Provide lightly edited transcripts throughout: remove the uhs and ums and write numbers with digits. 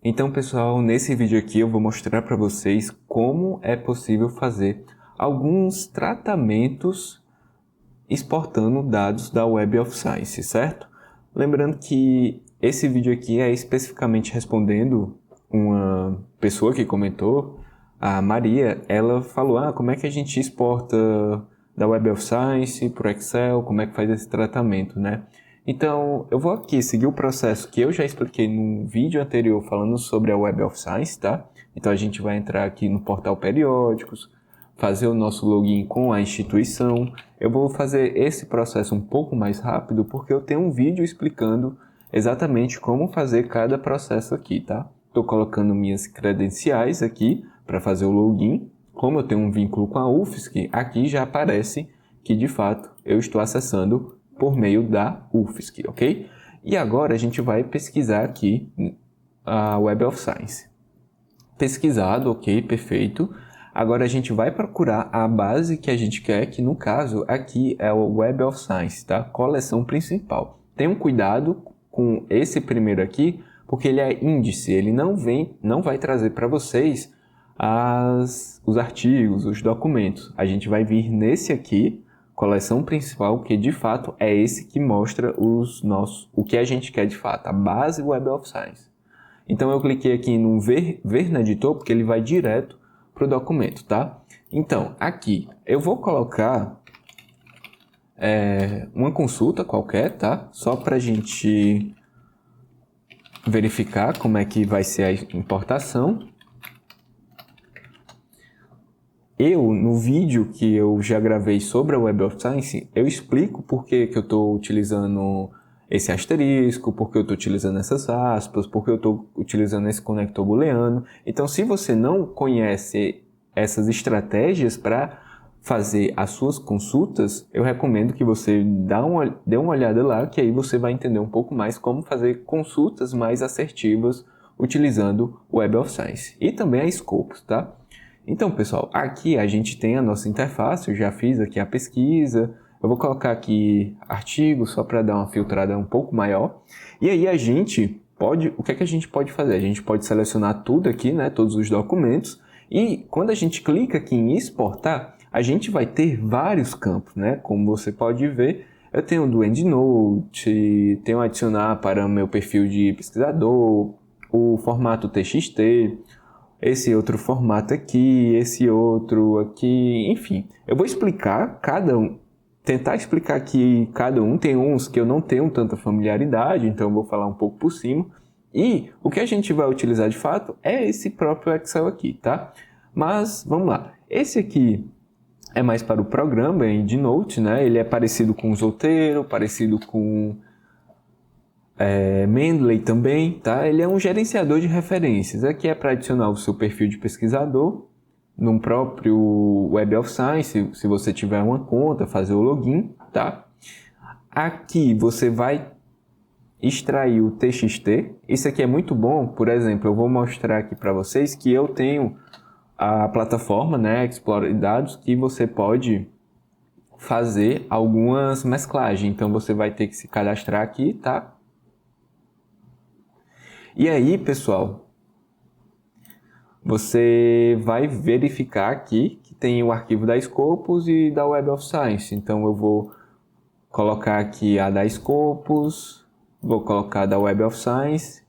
Então, pessoal, nesse vídeo aqui eu vou mostrar para vocês como é possível fazer alguns tratamentos exportando dados da Web of Science, certo? Lembrando que esse vídeo aqui é especificamente respondendo uma pessoa que comentou, a Maria. Ela falou, como é que a gente exporta da Web of Science para o Excel, como é que faz esse tratamento, né? Então, eu vou aqui seguir o processo que eu já expliquei no vídeo anterior falando sobre a Web of Science, tá? Então, a gente vai entrar aqui no portal Periódicos, fazer o nosso login com a instituição. Eu vou fazer esse processo um pouco mais rápido porque eu tenho um vídeo explicando exatamente como fazer cada processo aqui, tá? Estou colocando minhas credenciais aqui para fazer o login. Como eu tenho um vínculo com a UFSC, aqui já aparece que de fato eu estou acessando por meio da UFSC, ok? E agora a gente vai pesquisar aqui a Web of Science. Pesquisado, ok, perfeito. Agora a gente vai procurar a base que a gente quer, que no caso aqui é o Web of Science, tá? Coleção principal. Tenham cuidado com esse primeiro aqui, porque ele é índice, ele não vai trazer para vocês os artigos, os documentos. A gente vai vir nesse aqui, coleção principal, que de fato é esse que mostra o que a gente quer de fato, a base Web of Science. Então eu cliquei aqui no ver no editor, porque ele vai direto para o documento, tá? Então, aqui eu vou colocar uma consulta qualquer, tá? Só para a gente verificar como é que vai ser a importação. No vídeo que eu já gravei sobre a Web of Science, eu explico por que eu estou utilizando esse asterisco, por que eu estou utilizando essas aspas, por que eu estou utilizando esse conector booleano. Então, se você não conhece essas estratégias para fazer as suas consultas, eu recomendo que você dê uma olhada lá, que aí você vai entender um pouco mais como fazer consultas mais assertivas utilizando o Web of Science. E também a Scopus, tá? Então, pessoal, aqui a gente tem a nossa interface, eu já fiz aqui a pesquisa, eu vou colocar aqui artigos só para dar uma filtrada um pouco maior. E aí o que é que a gente pode fazer? A gente pode selecionar tudo aqui, né, todos os documentos, e quando a gente clica aqui em exportar, a gente vai ter vários campos, né? Como você pode ver, eu tenho do EndNote, tenho adicionar para o meu perfil de pesquisador, o formato TXT, esse outro formato aqui, esse outro aqui, enfim. Eu vou explicar tentar explicar aqui cada um. Tem uns que eu não tenho tanta familiaridade, então eu vou falar um pouco por cima. E o que a gente vai utilizar de fato é esse próprio Excel aqui, tá? Mas vamos lá. Esse aqui é mais para o programa em EndNote, né? Ele é parecido com o Zotero, parecido com Mendeley também, tá? Ele é um gerenciador de referências. Aqui é para adicionar o seu perfil de pesquisador no próprio Web of Science, se você tiver uma conta, fazer o login, tá? Aqui você vai extrair o TXT. Isso aqui é muito bom, por exemplo, eu vou mostrar aqui para vocês que eu tenho a plataforma, né, Explorer Dados, que você pode fazer algumas mesclagens. Então você vai ter que se cadastrar aqui, tá? E aí, pessoal, você vai verificar aqui que tem o arquivo da Scopus e da Web of Science. Então, eu vou colocar aqui a da Scopus, vou colocar a da Web of Science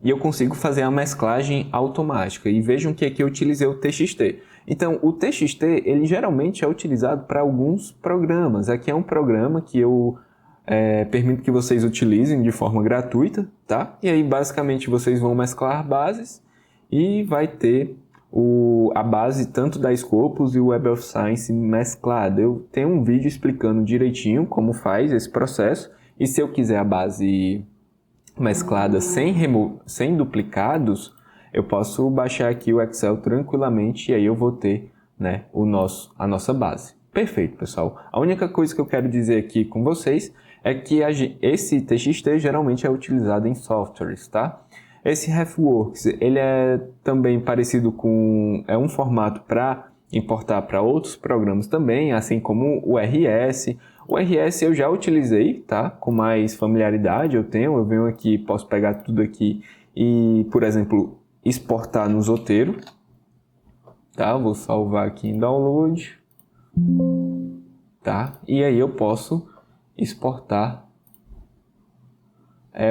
e eu consigo fazer a mesclagem automática. E vejam que aqui eu utilizei o TXT. Então, o TXT, ele geralmente é utilizado para alguns programas. Aqui é um programa que eu permito que vocês utilizem de forma gratuita, tá? E aí, basicamente, vocês vão mesclar bases e vai ter a base tanto da Scopus e o Web of Science mesclada. Eu tenho um vídeo explicando direitinho como faz esse processo. E se eu quiser a base mesclada sem duplicados, eu posso baixar aqui o Excel tranquilamente e aí eu vou ter, né, a nossa base. Perfeito, pessoal. A única coisa que eu quero dizer aqui com vocês é que esse TXT geralmente é utilizado em softwares, tá? Esse RefWorks, ele é também parecido com... é um formato para importar para outros programas também, assim como o RS. O RS eu já utilizei, tá? Com mais familiaridade eu venho aqui, posso pegar tudo aqui e, por exemplo, exportar no Zotero, tá? Vou salvar aqui em download, tá? E aí eu posso exportar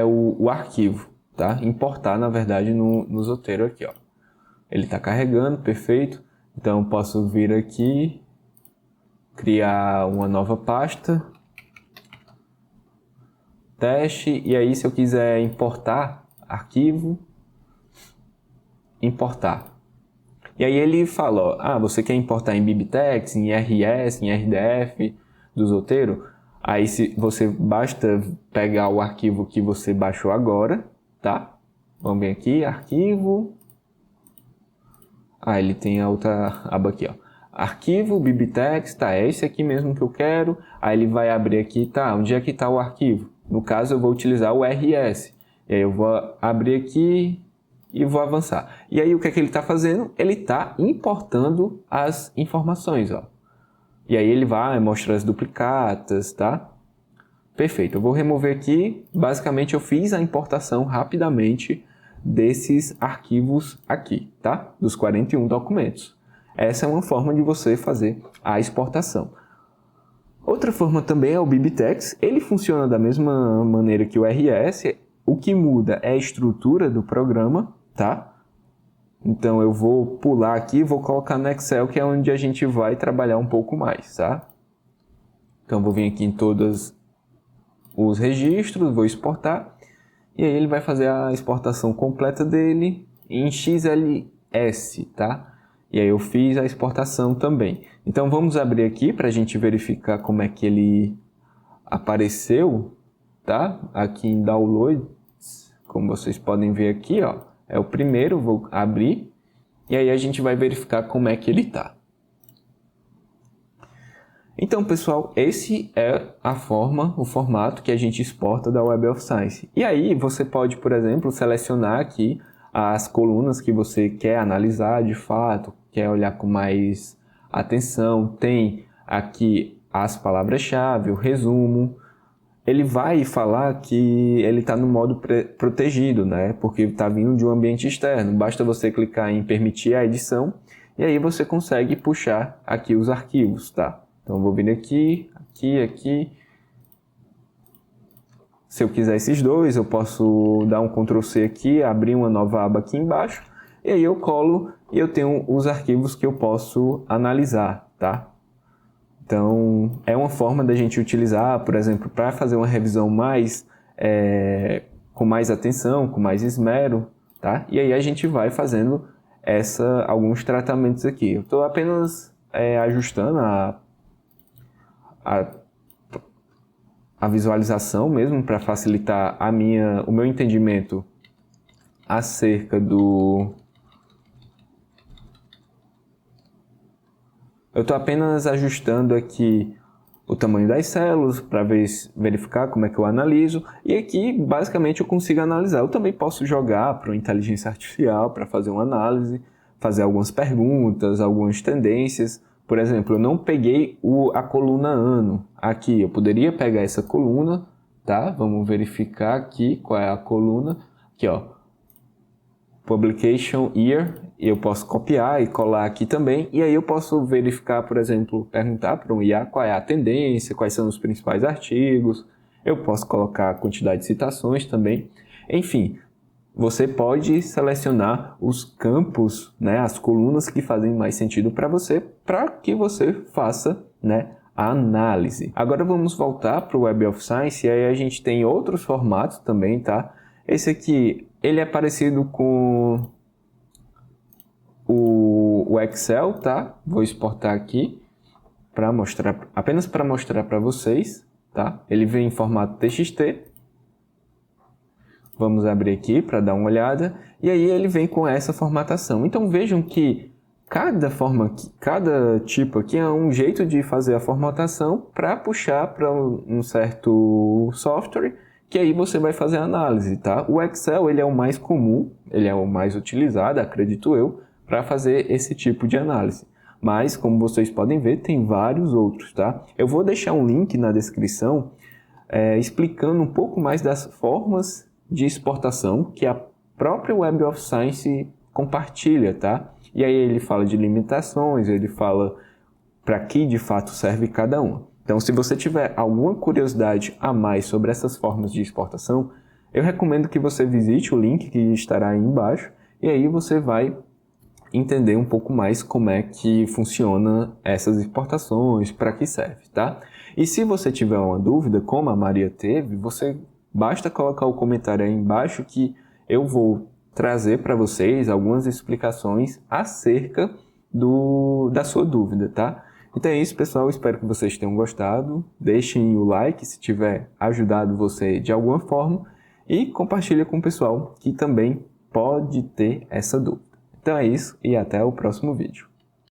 o arquivo, tá? Importar, na verdade, no Zotero aqui, ó. Ele está carregando, perfeito. Então eu posso vir aqui, criar uma nova pasta, teste, e aí se eu quiser importar arquivo, importar. E aí ele fala, ó, você quer importar em BibTeX, em RS, em RDF do Zotero? Aí você basta pegar o arquivo que você baixou agora, tá? Vamos ver aqui, arquivo. Ele tem a outra aba aqui, ó. Arquivo, BibTeX, tá, é esse aqui mesmo que eu quero. Aí ele vai abrir aqui, tá, onde é que tá o arquivo? No caso eu vou utilizar o RS. E aí eu vou abrir aqui e vou avançar. E aí o que é que ele está fazendo? Ele está importando as informações, ó. E aí ele vai mostrar as duplicatas, tá? Perfeito, eu vou remover aqui. Basicamente eu fiz a importação rapidamente desses arquivos aqui, tá? Dos 41 documentos. Essa é uma forma de você fazer a exportação. Outra forma também é o BibTeX. Ele funciona da mesma maneira que o RS. O que muda é a estrutura do programa, tá? Então eu vou pular aqui e vou colocar no Excel, que é onde a gente vai trabalhar um pouco mais, tá? Então eu vou vir aqui em todos os registros, vou exportar. E aí ele vai fazer a exportação completa dele em XLS, tá? E aí eu fiz a exportação também. Então vamos abrir aqui para a gente verificar como é que ele apareceu, tá? Aqui em Downloads, como vocês podem ver aqui, ó, é o primeiro, vou abrir. E aí a gente vai verificar como é que ele tá. Então, pessoal, esse é o formato que a gente exporta da Web of Science. E aí você pode, por exemplo, selecionar aqui as colunas que você quer analisar de fato, quer olhar com mais atenção. Tem aqui as palavras-chave, o resumo. Ele vai falar que ele está no modo protegido, né? Porque está vindo de um ambiente externo. Basta você clicar em permitir a edição e aí você consegue puxar aqui os arquivos, tá? Então, eu vou vir aqui, aqui. Se eu quiser esses dois, eu posso dar um Ctrl+C aqui, abrir uma nova aba aqui embaixo. E aí eu colo e eu tenho os arquivos que eu posso analisar, tá? Então, é uma forma da gente utilizar, por exemplo, para fazer uma revisão com mais atenção, com mais esmero, tá? E aí a gente vai fazendo alguns tratamentos aqui. Eu estou apenas ajustando a visualização mesmo para facilitar o meu entendimento acerca do... Eu estou apenas ajustando aqui o tamanho das células para verificar como é que eu analiso. E aqui, basicamente, eu consigo analisar. Eu também posso jogar para uma inteligência artificial para fazer uma análise, fazer algumas perguntas, algumas tendências. Por exemplo, eu não peguei a coluna ano aqui. Eu poderia pegar essa coluna, tá? Vamos verificar aqui qual é a coluna. Aqui, ó. Publication Year. Eu posso copiar e colar aqui também. E aí eu posso verificar, por exemplo, perguntar para um IA qual é a tendência, quais são os principais artigos. Eu posso colocar a quantidade de citações também. Enfim, você pode selecionar os campos, né, as colunas que fazem mais sentido para que você faça, né, a análise. Agora vamos voltar para o Web of Science e aí a gente tem outros formatos também, tá? Esse aqui, ele é parecido com o Excel, tá? Vou exportar aqui para mostrar, apenas para mostrar para vocês, tá? Ele vem em formato TXT. Vamos abrir aqui para dar uma olhada. E aí ele vem com essa formatação. Então vejam que cada tipo aqui é um jeito de fazer a formatação para puxar para um certo software, que aí você vai fazer a análise, tá? O Excel, ele é o mais comum, ele é o mais utilizado, acredito eu, para fazer esse tipo de análise. Mas, como vocês podem ver, tem vários outros, tá? Eu vou deixar um link na descrição explicando um pouco mais das formas de exportação, que próprio Web of Science compartilha, tá? E aí ele fala de limitações, ele fala para que de fato serve cada uma. Então, se você tiver alguma curiosidade a mais sobre essas formas de exportação, eu recomendo que você visite o link que estará aí embaixo e aí você vai entender um pouco mais como é que funciona essas exportações, para que serve, tá? E se você tiver uma dúvida, como a Maria teve, basta colocar o comentário aí embaixo que eu vou trazer para vocês algumas explicações acerca da sua dúvida, tá? Então é isso, pessoal. Espero que vocês tenham gostado. Deixem o like se tiver ajudado você de alguma forma e compartilhe com o pessoal que também pode ter essa dúvida. Então é isso e até o próximo vídeo.